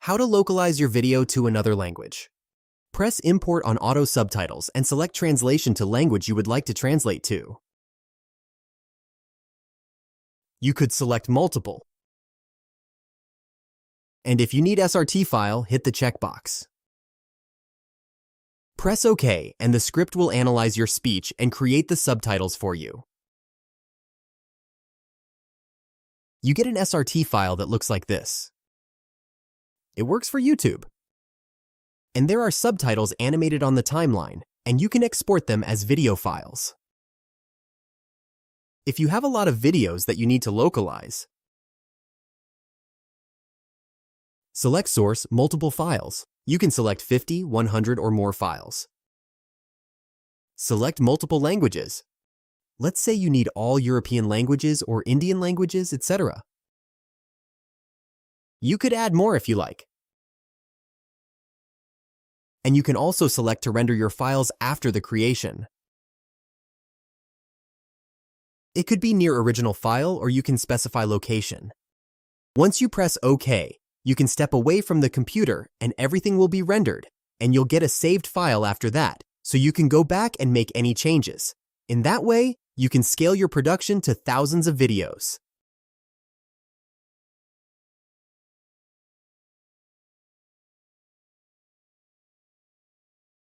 How to localize your video to another language. Press Import on Auto Subtitles and select Translation to language you would like to translate to. You could select Multiple. And if you need SRT file, hit the checkbox. Press OK, and the script will analyze your speech and create the subtitles for you. You get an SRT file that looks like this. It works for YouTube. And there are subtitles animated on the timeline, and you can export them as video files. If you have a lot of videos that you need to localize, select Source, Multiple Files. You can select 50, 100, or more files. Select multiple languages. Let's say you need all European languages or Indian languages, etc. You could add more if you like. And you can also select to render your files after the creation. It could be near original file, or you can specify location. Once you press OK, you can step away from the computer and everything will be rendered, and you'll get a saved file after that, so you can go back and make any changes. In that way, you can scale your production to thousands of videos.